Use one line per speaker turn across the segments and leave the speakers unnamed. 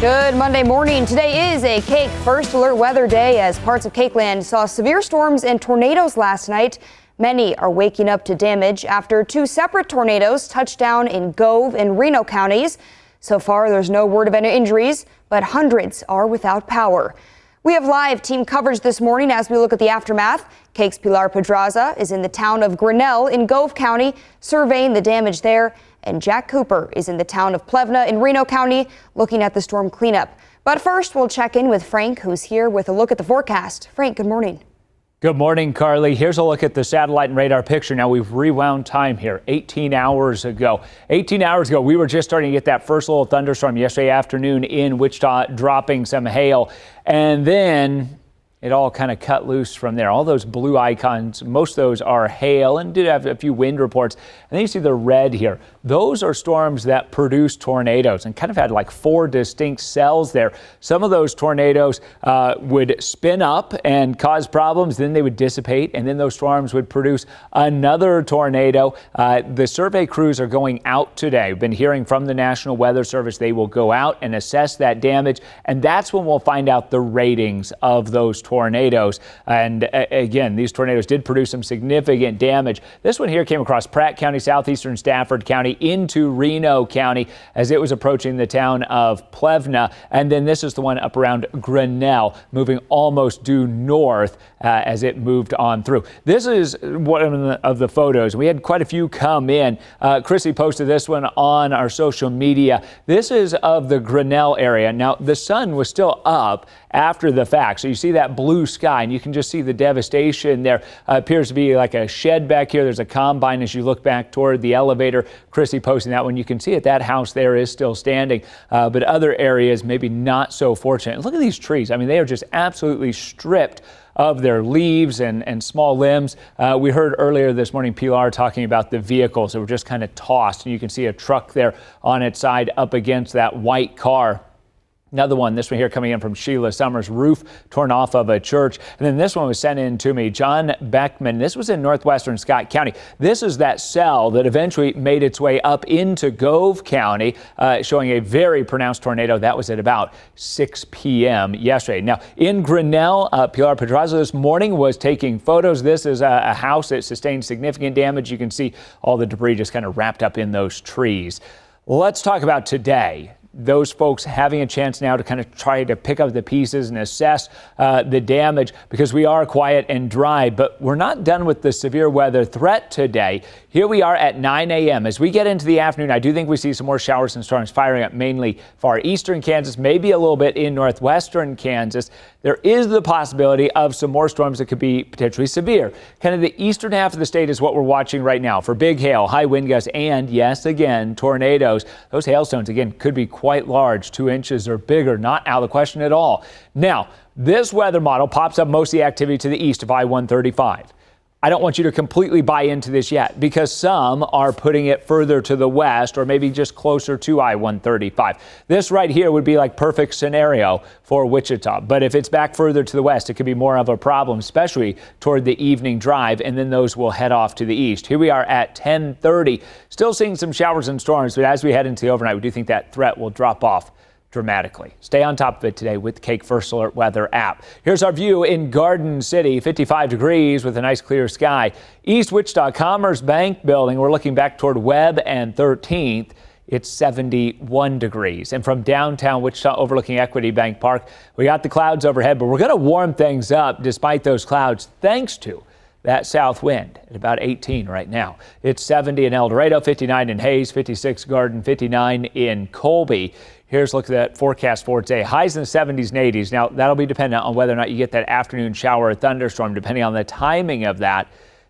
Good Monday morning. Today is a KAKE First Alert Weather Day as parts of KAKE land saw severe storms and tornadoes last night. Many are waking up to damage after two separate tornadoes touched down in Gove and Reno counties. So far, there's no word of any injuries, but hundreds are without power. We have live team coverage this morning as we look at the aftermath. KAKE's Pilar Pedraza is in the town of Grenell in Gove County, surveying the damage there. And Jack Cooper is in the town of Plevna in Reno County, looking at the storm cleanup. But first, we'll check in with Frank, who's here with a look at the forecast. Frank, good morning.
Good morning, Carly. Here's a look at the satellite and radar picture. Now, we've rewound time here 18 hours ago. 18 hours ago, we were just starting to get that first little thunderstorm yesterday afternoon in Wichita, dropping some hail. And then it all kind of cut loose from there. All those blue icons, most of those are hail and did have a few wind reports. And then you see the red here. Those are storms that produce tornadoes and kind of had like four distinct cells there. Some of those tornadoes would spin up and cause problems. Then they would dissipate, and then those storms would produce another tornado. The survey crews are going out today. We've been hearing from the National Weather Service. They will go out and assess that damage, and that's when we'll find out the ratings of those tornadoes. And again, these tornadoes did produce some significant damage. This one here came across Pratt County, southeastern Stafford County, into Reno County as it was approaching the town of Plevna. And then this is the one up around Grenell, moving almost due north as it moved on through. This is one of the photos. We had quite a few come in. Chrissy posted this one on our social media. This is of the Grenell area. Now, the sun was still up after the fact, so you see that blue sky, and you can just see the devastation there. Appears to be like a shed back here. There's a combine as you look back toward the elevator. Chrissy posting that one. You can see it. That house there is still standing, but other areas maybe not so fortunate. Look at these trees. I mean, they are just absolutely stripped of their leaves and small limbs. We heard earlier this morning Pilar talking about the vehicles that were just kind of tossed, and you can see a truck there on its side up against that white car. Another one, this one here coming in from Sheila Summers, roof torn off of a church. And then this one was sent in to me, John Beckman. This was in northwestern Scott County. This is that cell that eventually made its way up into Gove County, showing a very pronounced tornado. That was at about 6 p.m. yesterday. Now, in Grenell, Pilar Pedraza this morning was taking photos. This is a house that sustained significant damage. You can see all the debris just kind of wrapped up in those trees. Let's talk about today. Those folks having a chance now to kind of try to pick up the pieces and assess the damage, because we are quiet and dry, but we're not done with the severe weather threat today. Here we are at 9 a.m. As we get into the afternoon, I do think we see some more showers and storms firing up mainly far eastern Kansas, maybe a little bit in northwestern Kansas. There is the possibility of some more storms that could be potentially severe. Kind of the eastern half of the state is what we're watching right now for big hail, high wind gusts, and yes, again, tornadoes. Those hailstones, again, could be quite large, 2 inches or bigger, not out of the question at all. Now, this weather model pops up most of the activity to the east of I-135. I don't want you to completely buy into this yet, because some are putting it further to the west or maybe just closer to I-135. This right here would be like perfect scenario for Wichita. But if it's back further to the west, it could be more of a problem, especially toward the evening drive, and then those will head off to the east. Here we are at 10:30, still seeing some showers and storms, but as we head into the overnight, we do think that threat will drop off dramatically. Stay on top of it today with the KAKE First Alert Weather app. Here's our view in Garden City, 55 degrees with a nice clear sky. East Wichita Commerce Bank building, we're looking back toward Webb and 13th. It's 71 degrees. And from downtown Wichita overlooking Equity Bank Park, we got the clouds overhead, but we're going to warm things up despite those clouds thanks to that south wind at about 18 right now. It's 70 in El Dorado, 59 in Hayes, 56 Garden, 59 in Colby. Here's a look at that forecast for today. Highs in the 70s and 80s. Now, that'll be dependent on whether or not you get that afternoon shower or thunderstorm, depending on the timing of that.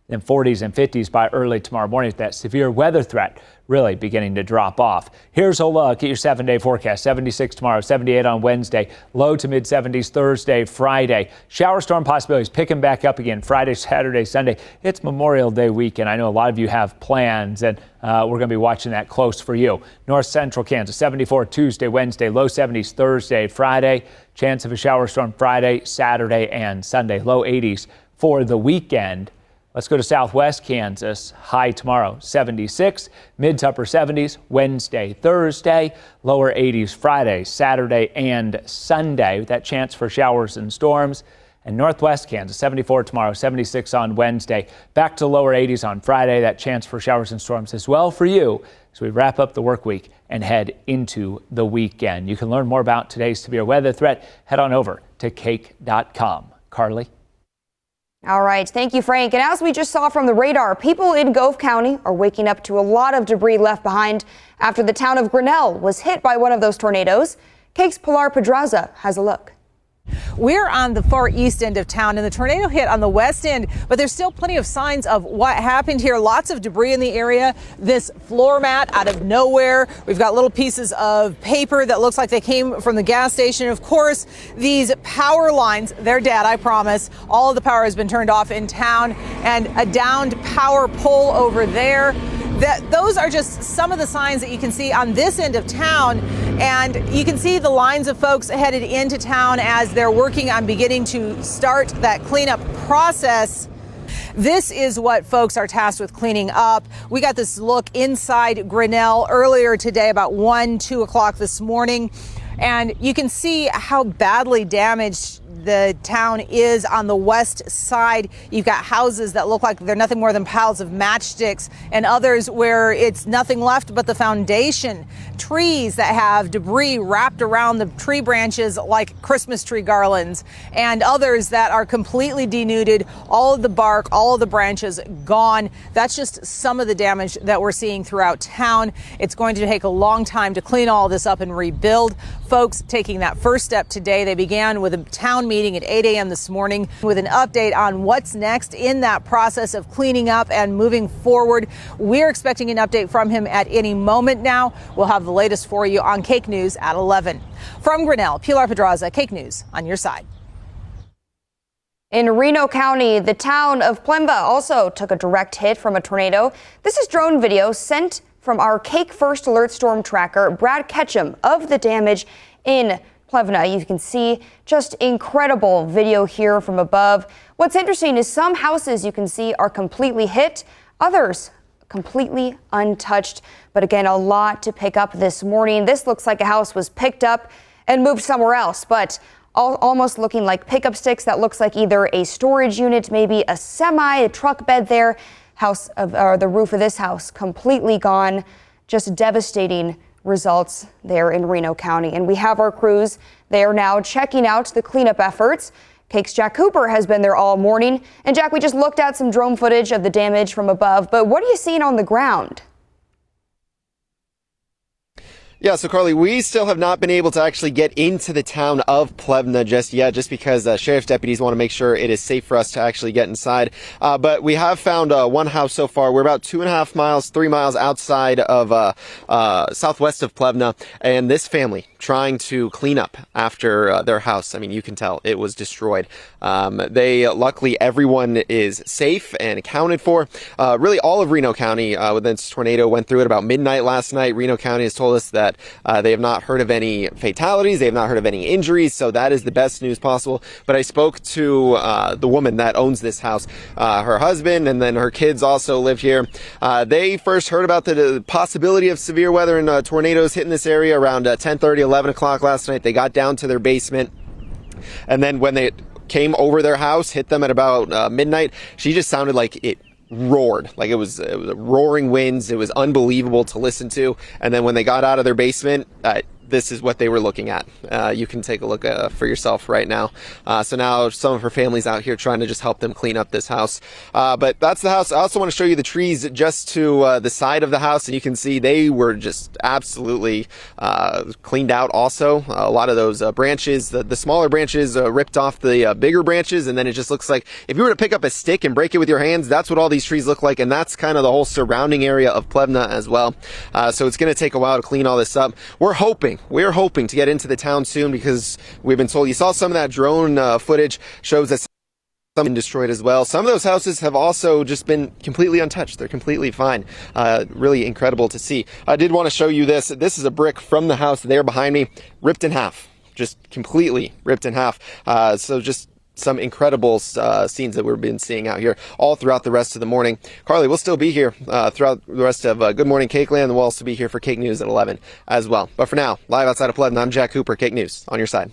Then 40s and 50s by early tomorrow morning. That severe weather threat really beginning to drop off. Here's a look at your 7-day forecast. 76 tomorrow, 78 on Wednesday, low to mid 70s Thursday, Friday. Shower storm possibilities picking back up again Friday, Saturday, Sunday. It's Memorial Day weekend. I know a lot of you have plans, and we're going to be watching that close for you. North Central Kansas, 74 Tuesday, Wednesday, low 70s Thursday, Friday. Chance of a shower storm Friday, Saturday, and Sunday. Low 80s for the weekend. Let's go to southwest Kansas. High tomorrow, 76, mid to upper 70s Wednesday, Thursday, lower 80s Friday, Saturday and Sunday with that chance for showers and storms. And northwest Kansas, 74 tomorrow, 76 on Wednesday, back to lower 80s on Friday. That chance for showers and storms as well for you as we wrap up the work week and head into the weekend. You can learn more about today's severe weather threat. Head on over to KAKE.com. Carly.
All right. Thank you, Frank. And as we just saw from the radar, people in Gove County are waking up to a lot of debris left behind after the town of Grenell was hit by one of those tornadoes. KAKE's Pilar Pedraza has a look.
We're on the far east end of town, and the tornado hit on the west end, but there's still plenty of signs of what happened here. Lots of debris in the area. This floor mat out of nowhere. We've got little pieces of paper that looks like they came from the gas station. Of course, these power lines, they're dead, I promise. All of the power has been turned off in town, and a downed power pole over there. Those are just some of the signs that you can see on this end of town, and you can see the lines of folks headed into town as they're working on beginning to start that cleanup process. This is what folks are tasked with cleaning up. We got this look inside Grenell earlier today, about 2 o'clock this morning, and you can see how badly damaged the town is on the west side. You've got houses that look like they're nothing more than piles of matchsticks, and others where it's nothing left but the foundation. Trees that have debris wrapped around the tree branches like Christmas tree garlands, and others that are completely denuded. All of the bark, all of the branches gone. That's just some of the damage that we're seeing throughout town. It's going to take a long time to clean all this up and rebuild. Folks taking that first step today. They began with a town meeting at 8 a.m. this morning with an update on what's next in that process of cleaning up and moving forward. We're expecting an update from him at any moment now. We'll have the latest for you on KAKE News at 11. From Grenell, Pilar Pedraza, KAKE News on your side.
In Reno County, the town of Plemba also took a direct hit from a tornado. This is drone video sent from our KAKE First Alert Storm Tracker, Brad Ketchum, of the damage in Plevna. You can see just incredible video here from above. What's interesting is some houses you can see are completely hit, others completely untouched. But again, a lot to pick up this morning. This looks like a house was picked up and moved somewhere else, but almost looking like pickup sticks. That looks like either a storage unit, maybe a semi, a truck bed there. The roof of this house completely gone. Just devastating results there in Reno County. And we have our crews. They are now checking out the cleanup efforts. KAKE's Jack Cooper has been there all morning. And Jack, we just looked at some drone footage of the damage from above, but what are you seeing on the ground?
Yeah, so Carly, we still have not been able to actually get into the town of Plevna just yet, just because sheriff's deputies want to make sure it is safe for us to actually get inside. But we have found one house so far. We're about 2.5 miles, 3 miles outside of southwest of Plevna, and this family trying to clean up after their house. I mean, you can tell it was destroyed. Luckily, everyone is safe and accounted for. Really, all of Reno County, when this tornado went through at about midnight last night, Reno County has told us that they have not heard of any fatalities. They have not heard of any injuries. So that is the best news possible. But I spoke to the woman that owns this house. Her husband and then her kids also live here. They first heard about the possibility of severe weather and tornadoes hitting this area around 10:30, 11 o'clock last night. They got down to their basement. And then when they came over their house, hit them at about midnight, she just sounded like it roared. Like it was roaring winds. It was unbelievable to listen to. And then when they got out of their basement, this is what they were looking at. You can take a look for yourself right now. So now some of her family's out here trying to just help them clean up this house. But that's the house. I also want to show you the trees just to the side of the house, and you can see they were just absolutely cleaned out also. A lot of those branches, the smaller branches ripped off the bigger branches, and then it just looks like if you were to pick up a stick and break it with your hands, that's what all these trees look like, and that's kind of the whole surrounding area of Plevna as well. So it's going to take a while to clean all this up. We're hoping to get into the town soon, because we've been told, you saw some of that drone footage shows that some have been destroyed as well. Some of those houses have also just been completely untouched. They're completely fine. Really incredible to see. I did want to show you this. This is a brick from the house there behind me, ripped in half, just completely ripped in half. So just some incredible scenes that we've been seeing out here all throughout the rest of the morning. Carly, we'll still be here throughout the rest of Good Morning KAKE Land, and we'll also be here for KAKE News at 11 as well. But for now, live outside of Pleasant, I'm Jack Cooper, KAKE News, on your side.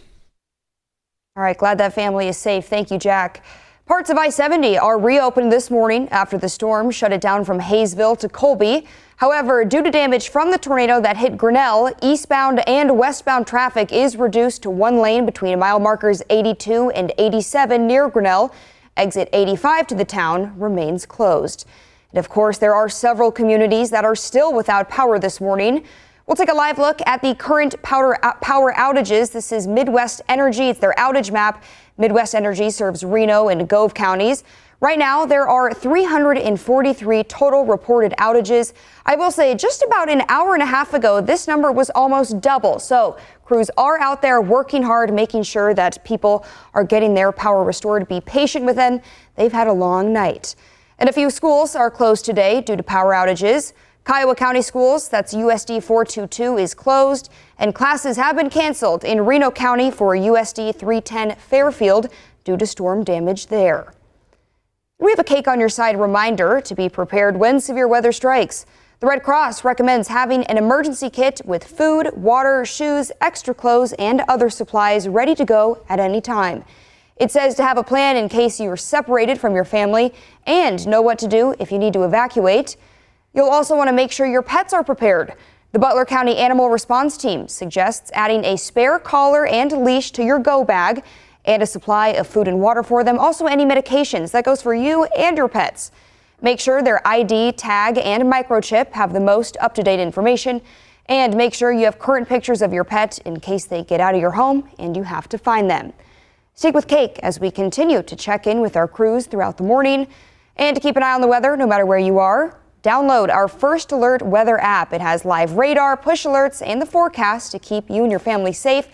All right, glad that family is safe. Thank you, Jack. Parts of I-70 are reopened this morning after the storm shut it down from Hayesville to Colby. However, due to damage from the tornado that hit Grenell, eastbound and westbound traffic is reduced to one lane between mile markers 82 and 87 near Grenell. Exit 85 to the town remains closed. And of course, there are several communities that are still without power this morning. We'll take a live look at the current power outages. This is Midwest Energy. It's their outage map. Midwest Energy serves Reno and Gove counties. Right now, there are 343 total reported outages. I will say just about an hour and a half ago, this number was almost double. So crews are out there working hard, making sure that people are getting their power restored. Be patient with them. They've had a long night. And a few schools are closed today due to power outages. Kiowa County Schools, that's USD 422, is closed, and classes have been canceled in Reno County for USD 310 Fairfield due to storm damage there. We have a KAKE on your side reminder to be prepared when severe weather strikes. The Red Cross recommends having an emergency kit with food, water, shoes, extra clothes, and other supplies ready to go at any time. It says to have a plan in case you are separated from your family and know what to do if you need to evacuate. You'll also want to make sure your pets are prepared. The Butler County Animal Response Team suggests adding a spare collar and leash to your go bag and a supply of food and water for them. Also, any medications. That goes for you and your pets. Make sure their ID, tag, and microchip have the most up-to-date information. And make sure you have current pictures of your pet in case they get out of your home and you have to find them. Stick with KAKE as we continue to check in with our crews throughout the morning. And to keep an eye on the weather, no matter where you are, download our First Alert weather app. It has live radar, push alerts, and the forecast to keep you and your family safe.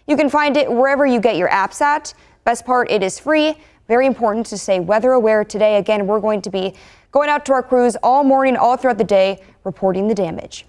You can find it wherever you get your apps at. Best part, it is free. Very important to stay weather aware today. Again, we're going to be going out to our crews all morning, all throughout the day, reporting the damage.